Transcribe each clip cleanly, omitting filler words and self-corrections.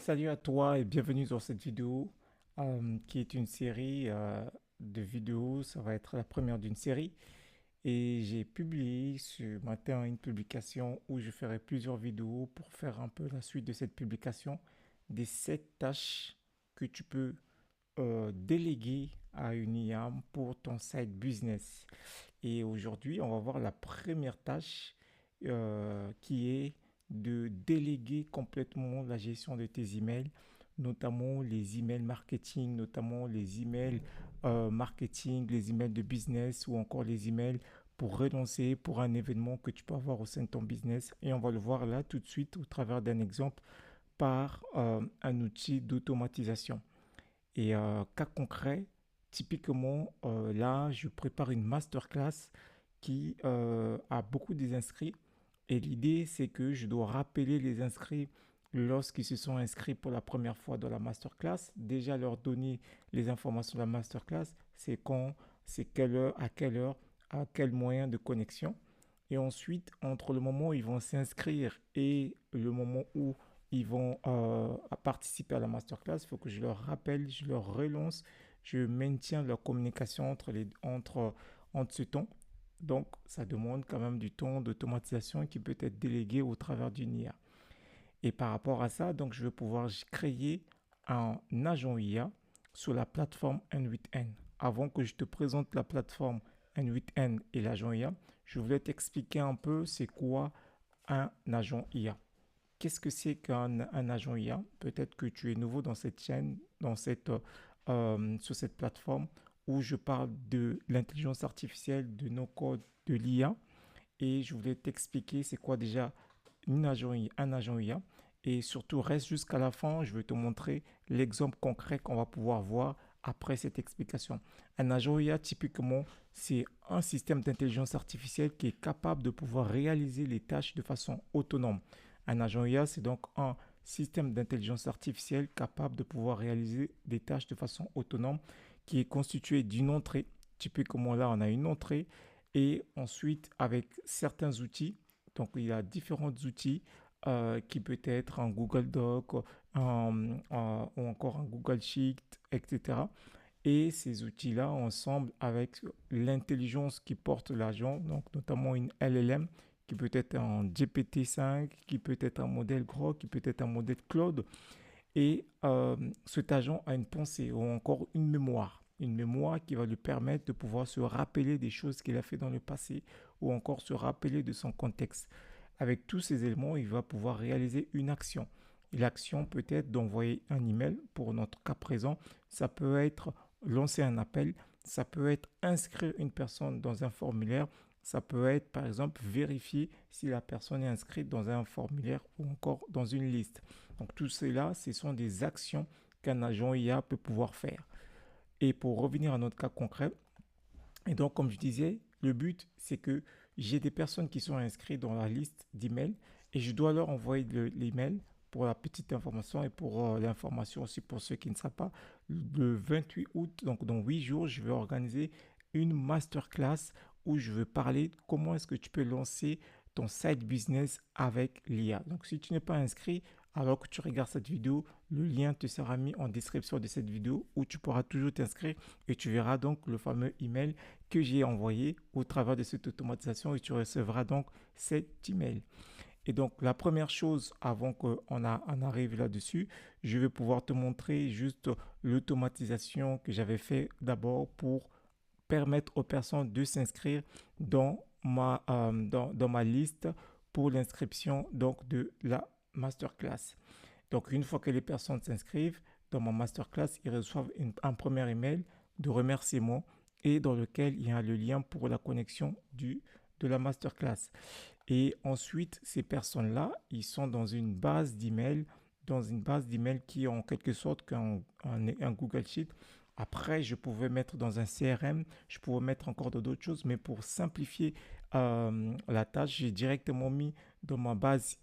Salut à toi et bienvenue dans cette vidéo qui est une série de vidéos. Ça va être la première d'une série et j'ai publié ce matin une publication où je ferai plusieurs vidéos pour faire un peu la suite de cette publication des 7 tâches que tu peux déléguer à une IAM pour ton site business. Et aujourd'hui, on va voir la première tâche qui est de déléguer complètement la gestion de tes emails, notamment les emails marketing, notamment les emails marketing, les emails de business ou encore les emails pour relancer pour un événement que tu peux avoir au sein de ton business. Et on va le voir là tout de suite au travers d'un exemple par un outil d'automatisation. Et cas concret, typiquement, là, je prépare une masterclass qui a beaucoup d'inscrits. Et l'idée, c'est que je dois rappeler les inscrits lorsqu'ils se sont inscrits pour la première fois dans la masterclass. Déjà leur donner les informations de la masterclass, c'est quand, c'est quelle heure, à quel moyen de connexion. Et ensuite, entre le moment où ils vont s'inscrire et le moment où ils vont participer à la masterclass, il faut que je leur rappelle, je leur relance, je maintiens leur communication entre ce temps. Donc, ça demande quand même du temps d'automatisation qui peut être délégué au travers d'une IA. Et par rapport à ça, donc, je vais pouvoir créer un agent IA sur la plateforme N8N. Avant que je te présente la plateforme N8N et l'agent IA, je voulais t'expliquer un peu c'est quoi un agent IA. Qu'est-ce que c'est qu'un agent IA? Peut-être que tu es nouveau dans cette chaîne, sur cette plateforme où je parle de l'intelligence artificielle, de nos codes, de l'IA. Et je voulais t'expliquer c'est quoi déjà un agent IA. Et surtout, reste jusqu'à la fin, je vais te montrer l'exemple concret qu'on va pouvoir voir après cette explication. Un agent IA, typiquement, c'est un système d'intelligence artificielle qui est capable de pouvoir réaliser les tâches de façon autonome. Un agent IA, c'est donc un système d'intelligence artificielle capable de pouvoir réaliser des tâches de façon autonome qui est constitué d'une entrée. Typiquement là, on a une entrée et ensuite avec certains outils. Donc il y a différents outils qui peut être un Google Doc ou encore un Google Sheet, etc. Et ces outils-là, ensemble avec l'intelligence qui porte l'agent, donc notamment une LLM, qui peut être un GPT-5, qui peut être un modèle Grok, qui peut être un modèle Claude. Et cet agent a une pensée ou encore une mémoire qui va lui permettre de pouvoir se rappeler des choses qu'il a fait dans le passé ou encore se rappeler de son contexte. Avec tous ces éléments, il va pouvoir réaliser une action. Et l'action peut être d'envoyer un email. Pour notre cas présent, ça peut être lancer un appel, ça peut être inscrire une personne dans un formulaire, ça peut être par exemple vérifier si la personne est inscrite dans un formulaire ou encore dans une liste. Donc tout cela, ce sont des actions qu'un agent IA peut pouvoir faire. Et pour revenir à notre cas concret, et donc comme je disais, le but c'est que j'ai des personnes qui sont inscrites dans la liste d'emails et je dois leur envoyer l'email pour la petite information et pour l'information aussi pour ceux qui ne savent pas. Le 28 août, donc dans 8 jours, je vais organiser une masterclass où je veux parler de comment est-ce que tu peux lancer ton side business avec l'IA. Donc si tu n'es pas inscrit, alors que tu regardes cette vidéo, le lien te sera mis en description de cette vidéo où tu pourras toujours t'inscrire et tu verras donc le fameux email que j'ai envoyé au travers de cette automatisation et tu recevras donc cet email. Et donc la première chose avant qu'on arrive là-dessus, je vais pouvoir te montrer juste l'automatisation que j'avais fait d'abord pour permettre aux personnes de s'inscrire dans ma liste pour l'inscription donc de la masterclass. Donc une fois que les personnes s'inscrivent dans ma masterclass, ils reçoivent un premier email de remerciement et dans lequel il y a le lien pour la connexion de la masterclass. Et ensuite, ces personnes-là, ils sont dans une base d'email qui est en quelque sorte un Google Sheet. Après, je pouvais mettre dans un CRM, je pouvais mettre encore d'autres choses, mais pour simplifier la tâche, j'ai directement mis dans ma base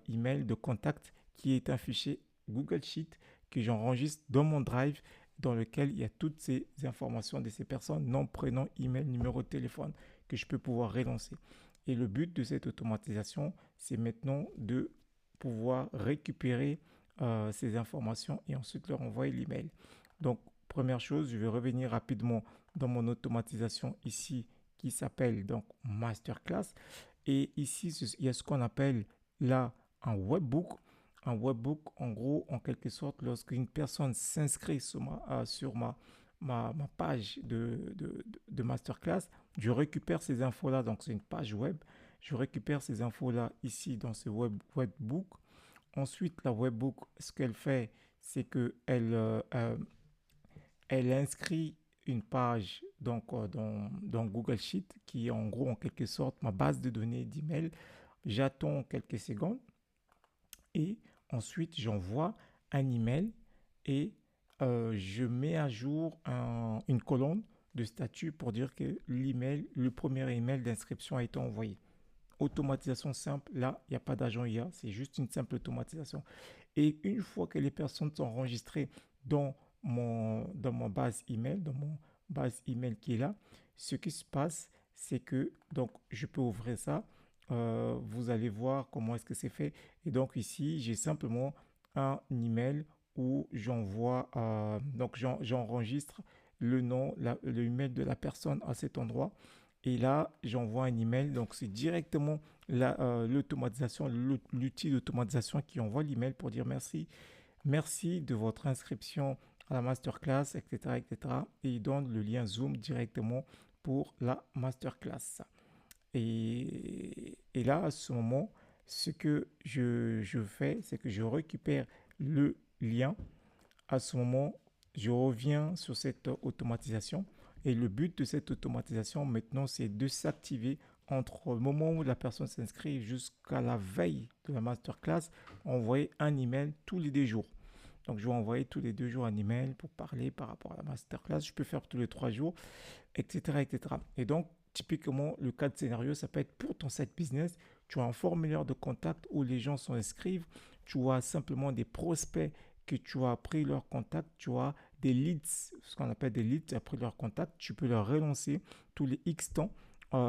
email de contact qui est un fichier Google Sheet que j'enregistre dans mon Drive dans lequel il y a toutes ces informations de ces personnes, nom, prénom, email, numéro de téléphone que je peux pouvoir relancer. Et le but de cette automatisation, c'est maintenant de pouvoir récupérer ces informations et ensuite leur envoyer l'email. Donc, première chose, je vais revenir rapidement dans mon automatisation ici qui s'appelle donc Masterclass. Et ici, il y a ce qu'on appelle là un webbook. Un webbook, en gros, en quelque sorte, lorsqu'une personne s'inscrit sur ma page de masterclass, je récupère ces infos-là. Donc, c'est une page web. Je récupère ces infos-là ici dans ce webbook. Ensuite, la webbook, ce qu'elle fait, c'est qu'elle inscrit une page dans Google Sheet qui est en gros en quelque sorte ma base de données d'email. J'attends quelques secondes et ensuite j'envoie un email et je mets à jour une colonne de statut pour dire que le premier email d'inscription a été envoyé. Automatisation simple, là, il n'y a pas d'agent IA, c'est juste une simple automatisation. Et une fois que les personnes sont enregistrées dans ma base email, dans mon base email qui est là, ce qui se passe, c'est que donc je peux ouvrir ça. Vous allez voir comment est-ce que c'est fait. Et donc ici, j'ai simplement un email où j'enregistre le nom, le email de la personne à cet endroit. Et là, j'envoie un email. Donc, c'est directement l'automatisation, l'outil d'automatisation qui envoie l'email pour dire merci. Merci de votre inscription à la masterclass, etc., etc. Et il donne le lien Zoom directement pour la masterclass. Et là, à ce moment, ce que je fais, c'est que je récupère le lien. À ce moment, je reviens sur cette automatisation. Et le but de cette automatisation maintenant, c'est de s'activer entre le moment où la personne s'inscrit jusqu'à la veille de la masterclass, envoyer un email tous les 2 jours. Donc, je vais envoyer tous les 2 jours un email pour parler par rapport à la masterclass. Je peux faire tous les 3 jours, etc., etc. Et donc, typiquement, le cas de scénario, ça peut être pour ton site business. Tu as un formulaire de contact où les gens s'inscrivent. Tu as simplement des prospects que tu as pris leur contact. Tu as des leads, ce qu'on appelle des leads, tu as pris leur contact. Tu peux leur relancer tous les X temps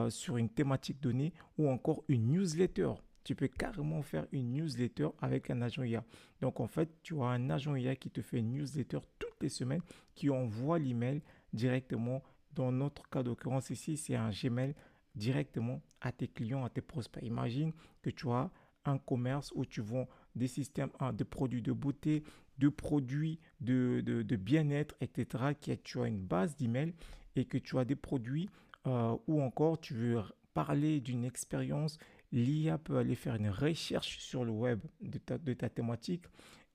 sur une thématique donnée ou encore une newsletter. Tu peux carrément faire une newsletter avec un agent IA. Donc, en fait, tu as un agent IA qui te fait une newsletter toutes les semaines, qui envoie l'email directement. Dans notre cas d'occurrence ici, c'est un Gmail directement à tes clients, à tes prospects. Imagine que tu as un commerce où tu vends des systèmes de produits de beauté, de produits de bien-être, etc. Tu as une base d'email et que tu as des produits ou encore tu veux parler d'une expérience. L'IA peut aller faire une recherche sur le web de ta thématique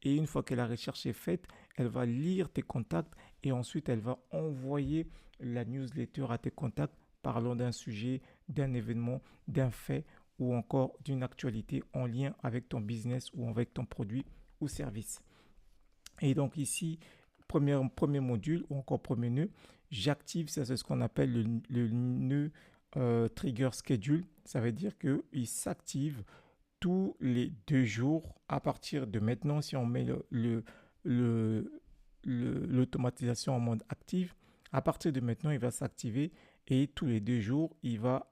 et une fois que la recherche est faite, elle va lire tes contacts et ensuite elle va envoyer la newsletter à tes contacts parlant d'un sujet, d'un événement, d'un fait ou encore d'une actualité en lien avec ton business ou avec ton produit ou service. Et donc ici, premier module ou encore premier nœud, j'active, ça c'est ce qu'on appelle le nœud trigger schedule. Ça veut dire qu'il s'active tous les 2 jours à partir de maintenant. Si on met l'automatisation en mode active, à partir de maintenant, il va s'activer et tous les 2 jours, il va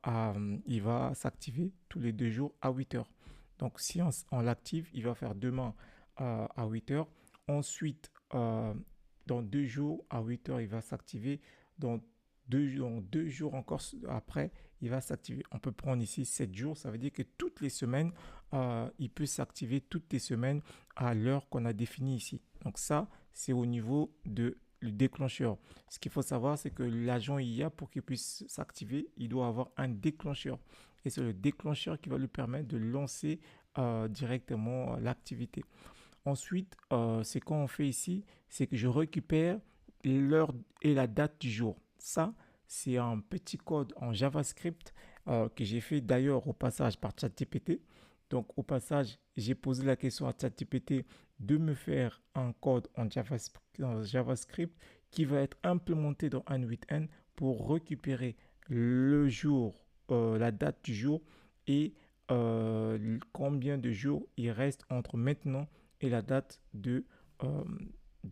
s'activer tous les 2 jours à 8 heures. Donc, si on l'active, il va faire demain à 8 heures. Ensuite, dans 2 jours à 8 heures, il va s'activer. Dans 2 jours encore après, il va s'activer. On peut prendre ici 7 jours. Ça veut dire que toutes les semaines, il peut s'activer toutes les semaines à l'heure qu'on a définie ici. Donc ça, c'est au niveau du déclencheur. Ce qu'il faut savoir, c'est que l'agent IA, pour qu'il puisse s'activer, il doit avoir un déclencheur. Et c'est le déclencheur qui va lui permettre de lancer directement l'activité. Ensuite, ce qu'on fait ici, c'est que je récupère l'heure et la date du jour. Ça, c'est un petit code en JavaScript que j'ai fait d'ailleurs au passage par ChatGPT. Donc, au passage, j'ai posé la question à ChatGPT de me faire un code en JavaScript qui va être implémenté dans un 8N pour récupérer le jour, la date du jour et combien de jours il reste entre maintenant et la date de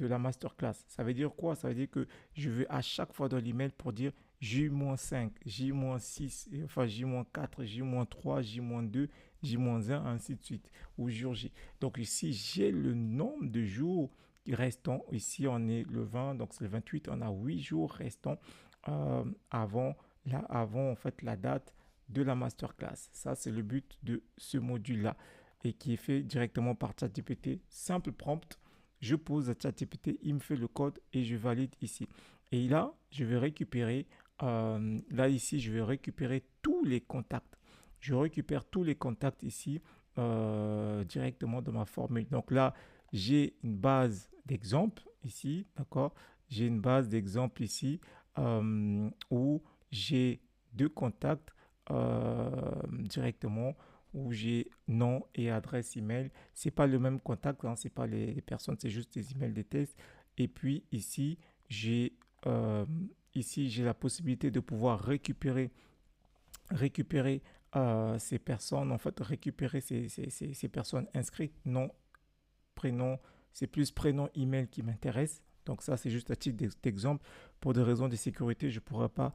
la masterclass. Ça veut dire quoi? Ça veut dire que je vais à chaque fois dans l'email pour dire J-5, J-6, enfin J-4, J-3, J-2, J-1, ainsi de suite, ou jour J. Donc ici, j'ai le nombre de jours restants. Ici, on est le 20, donc c'est le 28, on a 8 jours restants avant, avant en fait la date de la masterclass. Ça, c'est le but de ce module-là et qui est fait directement par ChatGPT. Simple prompt, je pose à ChatGPT, il me fait le code et je valide ici. Et là, je vais récupérer, là ici, je vais récupérer tous les contacts. Je récupère tous les contacts ici directement dans ma formule. Donc là, j'ai une base d'exemple ici, d'accord? J'ai une base d'exemple ici où j'ai deux contacts directement où j'ai nom et adresse email. C'est pas le même contact, hein, c'est pas les personnes, c'est juste des emails des tests. Et puis j'ai euh, ici j'ai la possibilité de pouvoir récupérer ces personnes, en fait récupérer ces personnes inscrites, nom, prénom, c'est plus prénom, email qui m'intéresse. Donc ça, c'est juste à titre d'exemple. Pour des raisons de sécurité, je ne pourrais pas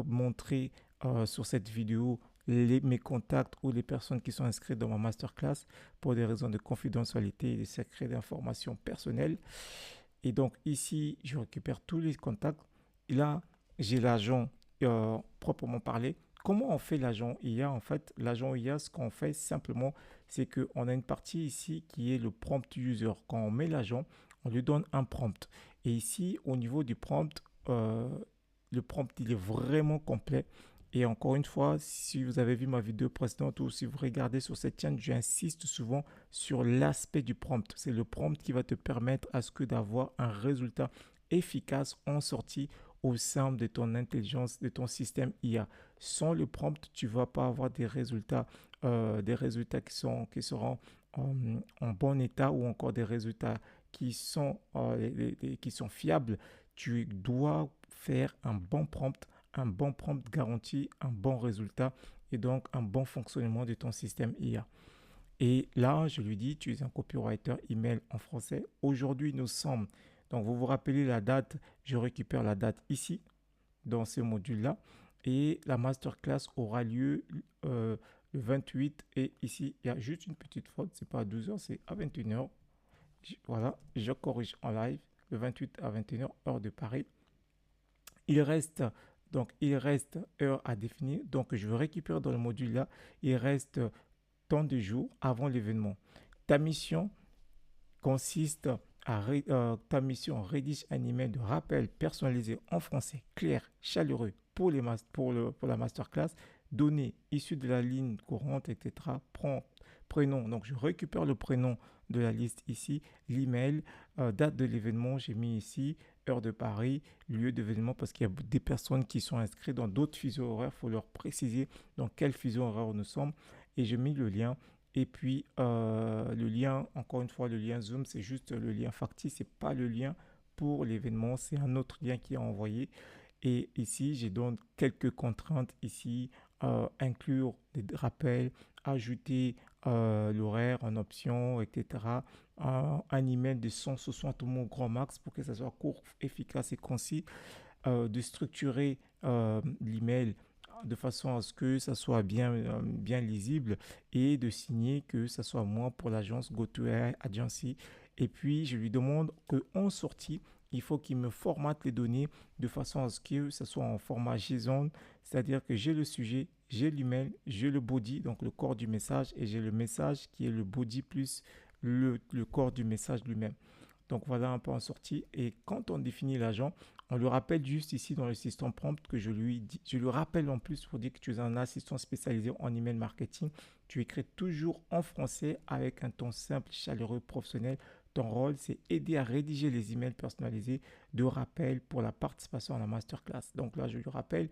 montrer sur cette vidéo mes contacts ou les personnes qui sont inscrites dans ma masterclass pour des raisons de confidentialité et de secret d'informations personnelles. Et donc ici, je récupère tous les contacts. Et là, j'ai l'agent proprement parlé. Comment on fait l'agent IA? En fait, l'agent IA, ce qu'on fait simplement, c'est qu'on a une partie ici qui est le prompt user. Quand on met l'agent, on lui donne un prompt. Et ici, au niveau du prompt, le prompt, il est vraiment complet. Et encore une fois, si vous avez vu ma vidéo précédente ou si vous regardez sur cette chaîne, j'insiste souvent sur l'aspect du prompt. C'est le prompt qui va te permettre à ce que d'avoir un résultat efficace en sortie au sein de ton intelligence, de ton système IA. Sans le prompt, tu ne vas pas avoir des résultats qui seront en bon état ou encore des résultats qui sont fiables. Tu dois faire un bon prompt garantit un bon résultat et donc un bon fonctionnement de ton système IA. Et là, je lui dis, tu es un copywriter email en français. Aujourd'hui, nous sommes, donc vous vous rappelez la date, je récupère la date ici, dans ce module-là. Et la masterclass aura lieu le 28. Et ici, il y a juste une petite faute, c'est pas à 12 heures, c'est à 21 heures. Voilà, je corrige en live, le 28 à 21 heures, heure de Paris. Il reste, il reste heure à définir. Donc, je vais récupérer dans le module là, il reste tant de jours avant l'événement. Ta mission consiste ta mission rédige un email de rappel personnalisé en français, clair, chaleureux pour la masterclass, données issues de la ligne courante, etc. Prénom, donc je récupère le prénom de la liste ici, l'email, date de l'événement, j'ai mis ici, heure de Paris, lieu d'événement, parce qu'il y a des personnes qui sont inscrites dans d'autres fuseaux horaires, il faut leur préciser dans quel fuseau horaire nous sommes, et j'ai mis le lien. Et puis le lien, encore une fois, le lien Zoom, c'est juste le lien factice, c'est pas le lien pour l'événement, c'est un autre lien qui est envoyé. Et ici, j'ai donc quelques contraintes ici, inclure des rappels, ajouter l'horaire en option, etc. Un email de 160 mots grand max pour que ça soit court, efficace et concis. De structurer l'email de façon à ce que ça soit bien lisible et de signer que ça soit moi pour l'agence GoToAI Agency. Et puis, je lui demande qu'en sortie, il faut qu'il me formate les données de façon à ce que ça soit en format JSON, c'est-à-dire que j'ai le sujet, j'ai l'email, j'ai le body, donc le corps du message, et j'ai le message qui est le body plus le corps du message lui-même. Donc voilà un peu en sortie. Et quand on définit l'agent, on le rappelle juste ici dans le système prompt que je lui rappelle en plus pour dire que tu es un assistant spécialisé en email marketing. Tu écris toujours en français avec un ton simple, chaleureux, professionnel. Ton rôle, c'est aider à rédiger les emails personnalisés de rappel pour la participation à la masterclass. Donc là, je lui rappelle,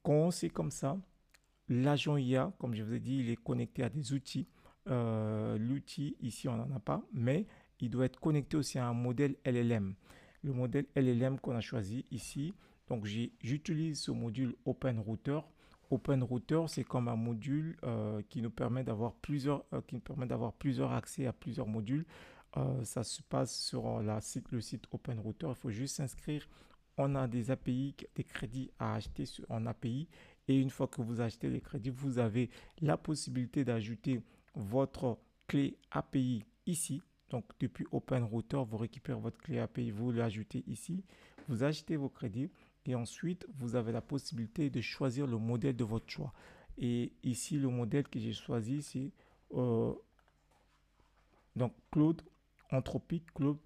quand c'est comme ça, l'agent IA, comme je vous ai dit, il est connecté à des outils. L'outil, ici, on n'en a pas, mais il doit être connecté aussi à un modèle LLM. Le modèle LLM qu'on a choisi ici, donc j'utilise ce module OpenRouter. OpenRouter, c'est comme un module qui nous permet d'avoir plusieurs accès à plusieurs modules. Ça se passe sur le site OpenRouter. Il faut juste s'inscrire on a des API, des crédits à acheter en API. Et une fois que vous achetez les crédits, vous avez la possibilité d'ajouter votre clé API ici. Donc, depuis OpenRouter, vous récupérez votre clé API, vous l'ajoutez ici. Vous achetez vos crédits et ensuite, vous avez la possibilité de choisir le modèle de votre choix. Et ici, le modèle que j'ai choisi, c'est euh, donc Claude Anthropic, Claude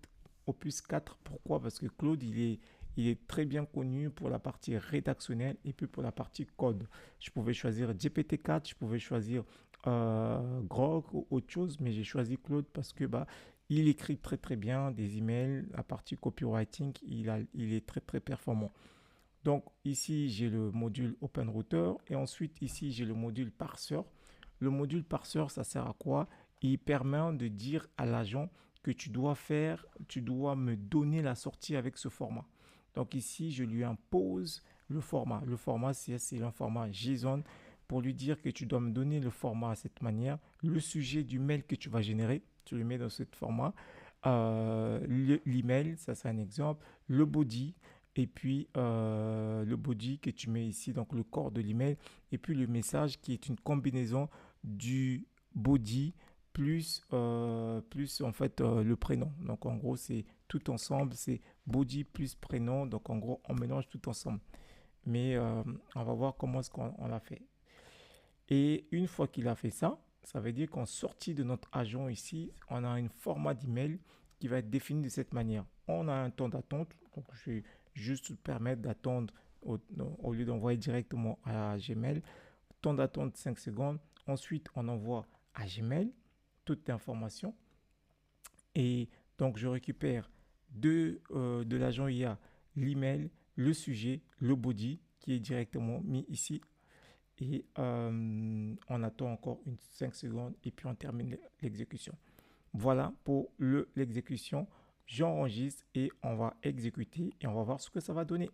Opus 4. Pourquoi? Parce que Claude, il est très bien connu pour la partie rédactionnelle et puis pour la partie code. Je pouvais choisir GPT-4, je pouvais choisir Grok ou autre chose, mais j'ai choisi Claude parce que il écrit très très bien des emails. La partie copywriting, il est très très performant. Donc ici, j'ai le module OpenRouter et ensuite ici, j'ai le module parseur. Le module parseur, ça sert à quoi? Il permet de dire à l'agent que tu dois me donner la sortie avec ce format. Donc ici, je lui impose le format. Le format, c'est un format JSON pour lui dire que tu dois me donner le format à cette manière. Le sujet du mail que tu vas générer, tu le mets dans ce format. L'email, ça c'est un exemple. Le body, et puis le body que tu mets ici, donc le corps de l'email, et puis le message qui est une combinaison du body plus en fait le prénom. Donc en gros, c'est tout ensemble, c'est body plus prénom. Donc en gros, on mélange tout ensemble. Mais on va voir comment est-ce qu'on l'a fait. Et une fois qu'il a fait ça, ça veut dire qu'en sortie de notre agent ici, on a un format d'email qui va être défini de cette manière. On a un temps d'attente, donc je vais juste permettre d'attendre au lieu d'envoyer directement à Gmail. Temps d'attente 5 secondes. Ensuite, on envoie à Gmail toute l'information. Et donc, je récupère de l'agent IA l'email, le sujet, le body qui est directement mis ici et on attend encore 5 secondes et puis on termine l'exécution. Voilà pour l'exécution. J'enregistre et on va exécuter et on va voir ce que ça va donner.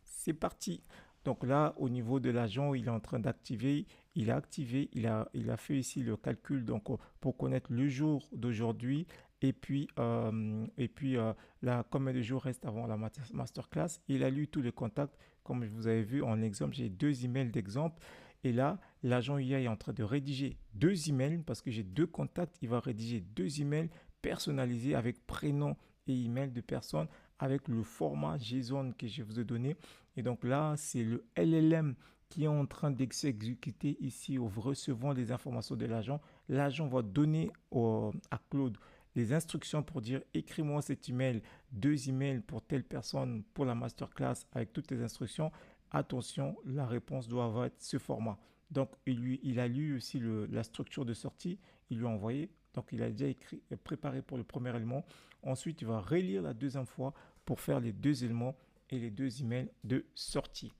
C'est parti. Donc là, au niveau de l'agent, il est en train d'activer. Il a activé, il a fait ici le calcul donc, pour connaître le jour d'aujourd'hui. Et puis là, combien de jours reste avant la masterclass. Il a lu tous les contacts. Comme vous avez vu en exemple, j'ai 2 emails d'exemple. Et là, l'agent IA est en train de rédiger 2 emails parce que j'ai 2 contacts. Il va rédiger 2 emails personnalisés avec prénom et email de personnes avec le format JSON que je vous ai donné. Et donc là, c'est le LLM qui est en train d'exécuter ici au recevant les informations de l'agent. L'agent va donner à Claude les instructions pour dire écris-moi cet email, 2 emails pour telle personne pour la masterclass avec toutes les instructions. Attention, la réponse doit avoir ce format. Donc, il a lu aussi la structure de sortie, il lui a envoyé. Donc, il a déjà préparé pour le premier élément. Ensuite, il va relire la deuxième fois pour faire les 2 éléments et les 2 emails de sortie.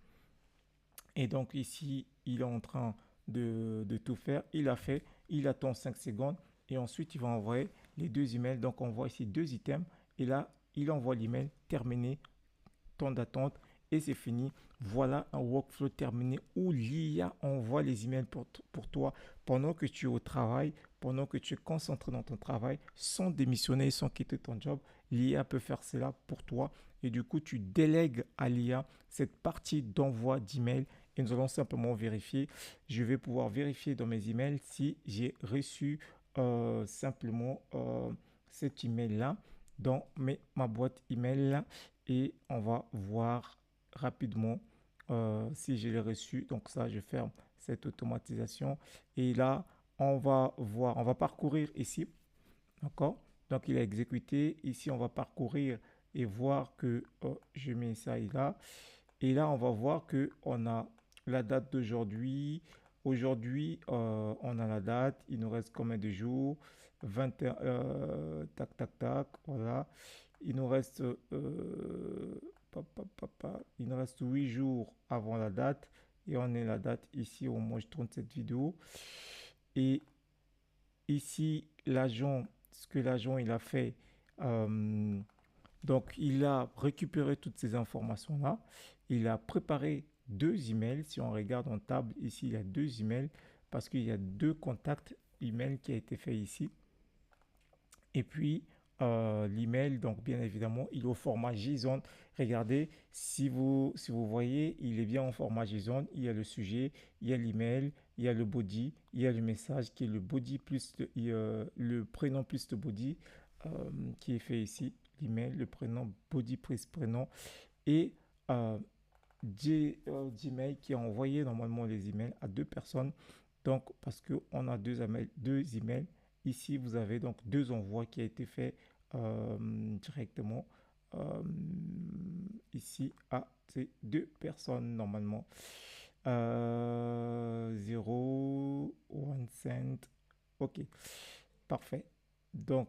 Et donc ici, il est en train de tout faire. Il a fait, il attend 5 secondes et ensuite il va envoyer les 2 emails. Donc on voit ici 2 items et là, il envoie l'email terminé, temps d'attente et c'est fini. Voilà un workflow terminé où l'IA envoie les emails pour toi pendant que tu es au travail, pendant que tu es concentré dans ton travail, sans démissionner, sans quitter ton job. L'IA peut faire cela pour toi et du coup, tu délègues à l'IA cette partie d'envoi d'email et nous allons simplement vérifier. Je vais pouvoir vérifier dans mes emails si j'ai reçu simplement cet email-là dans ma boîte email là et on va voir rapidement si je l'ai reçu. Donc ça, je ferme cette automatisation et là, on va voir, on va parcourir ici, d'accord? Donc il a exécuté. Ici, on va parcourir et voir que je mets ça et là. Et là, on va voir que on a la date d'aujourd'hui. Aujourd'hui, on a la date. Il nous reste combien de jours? 21, tac, tac, tac. Voilà. Il nous reste, il nous reste 8 jours avant la date. Et on est la date ici au moment où je tourne cette vidéo. Et ici, l'agent, ce que l'agent il a fait, euh, donc il a récupéré toutes ces informations-là. Il a préparé 2 emails. Si on regarde en table, ici, il y a 2 emails parce qu'il y a 2 contacts email qui a été fait ici. Et puis, l'email. Donc, bien évidemment, il est au format JSON. Regardez, si vous voyez, il est bien en format JSON. Il y a le sujet, il y a l'email, il y a le body, il y a le message qui est le body plus le prénom plus le body qui est fait ici. L'email, le prénom, body plus prénom et euh, Gmail qui a envoyé normalement les emails à deux personnes. Donc, parce qu'on a deux emails, ici vous avez donc deux envois qui a été fait directement euh, ici à ces deux personnes normalement. 0, 1 cent. Ok, parfait. Donc,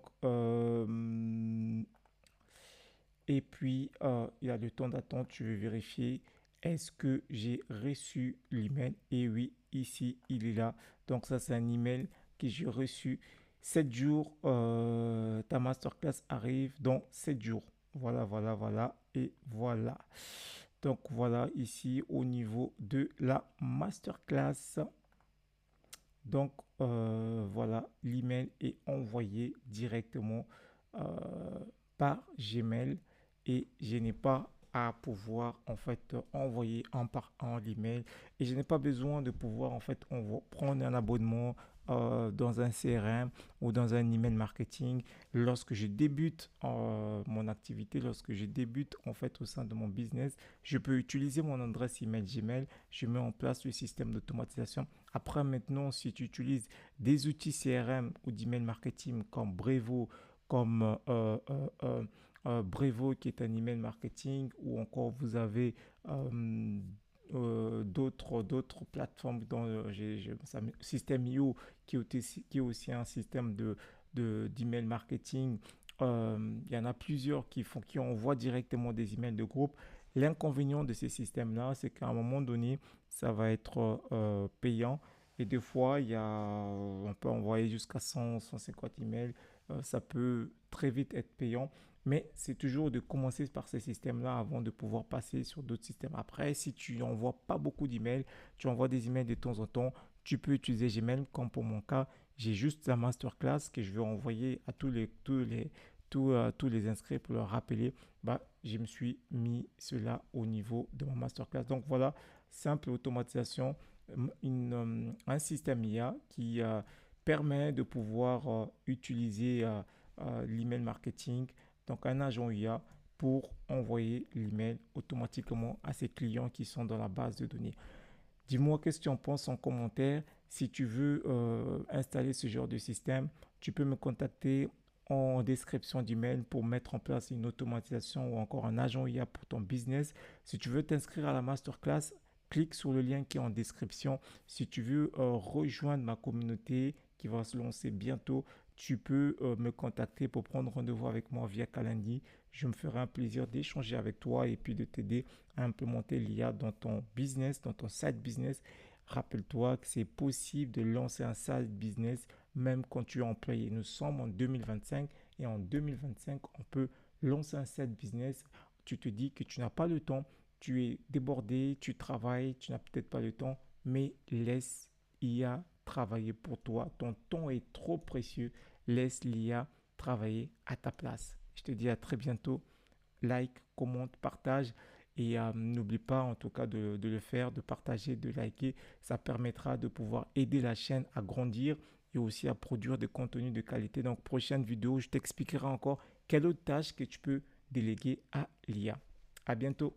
et puis, il y a le temps d'attente. Je vais vérifier. Est-ce que j'ai reçu l'email? Et oui, ici, il est là. Donc, ça, c'est un email que j'ai reçu. 7 jours, ta masterclass arrive dans 7 jours. Voilà, voilà, voilà. Et voilà. Donc, voilà ici au niveau de la masterclass. Donc, voilà, l'email est envoyé directement euh, par Gmail et je n'ai pas à pouvoir en fait envoyer un par un l'email et je n'ai pas besoin de pouvoir en fait prendre un abonnement dans un CRM ou dans un email marketing lorsque je débute mon activité, lorsque je débute en fait au sein de mon business. Je peux utiliser mon adresse email Gmail, je mets en place le système d'automatisation. Après, maintenant, si tu utilises des outils CRM ou d'email marketing comme Brevo, comme Brevo qui est un email marketing, ou encore vous avez d'autres plateformes dans System.io qui est aussi un système d'email marketing. Il y en a plusieurs qui envoient directement des emails de groupe. L'inconvénient de ces systèmes-là, c'est qu'à un moment donné, ça va être payant. Et des fois, on peut envoyer jusqu'à 100, 150 emails. Ça peut très vite être payant. Mais c'est toujours de commencer par ces systèmes-là avant de pouvoir passer sur d'autres systèmes. Après, si tu n'envoies pas beaucoup d'emails, tu envoies des emails de temps en temps, tu peux utiliser Gmail comme pour mon cas. J'ai juste la masterclass que je vais envoyer à tous les inscrits pour leur rappeler. Bah, je me suis mis cela au niveau de ma masterclass. Donc voilà, simple automatisation, un système IA qui permet de pouvoir utiliser l'email marketing, donc un agent IA pour envoyer l'email automatiquement à ses clients qui sont dans la base de données. Dis-moi qu'est-ce que tu en penses en commentaire. Si tu veux installer ce genre de système, tu peux me contacter en description d'email pour mettre en place une automatisation ou encore un agent IA pour ton business. Si tu veux t'inscrire à la masterclass, clique sur le lien qui est en description. Si tu veux rejoindre ma communauté qui va se lancer bientôt, tu peux me contacter pour prendre rendez-vous avec moi via Calendly. Je me ferai un plaisir d'échanger avec toi et puis de t'aider à implémenter l'IA dans ton business, dans ton side business. Rappelle-toi que c'est possible de lancer un side business même quand tu es employé. Nous sommes en 2025 et en 2025, on peut lancer un side business. Tu te dis que tu n'as pas le temps, tu es débordé, tu travailles, tu n'as peut-être pas le temps, mais laisse l'IA travailler pour toi. Ton temps est trop précieux. Laisse l'IA travailler à ta place. Je te dis à très bientôt. Like, commente, partage. Et n'oublie pas en tout cas de le faire, de partager, de liker. Ça permettra de pouvoir aider la chaîne à grandir et aussi à produire des contenus de qualité. Donc, prochaine vidéo, je t'expliquerai encore quelle autre tâche que tu peux déléguer à l'IA. À bientôt.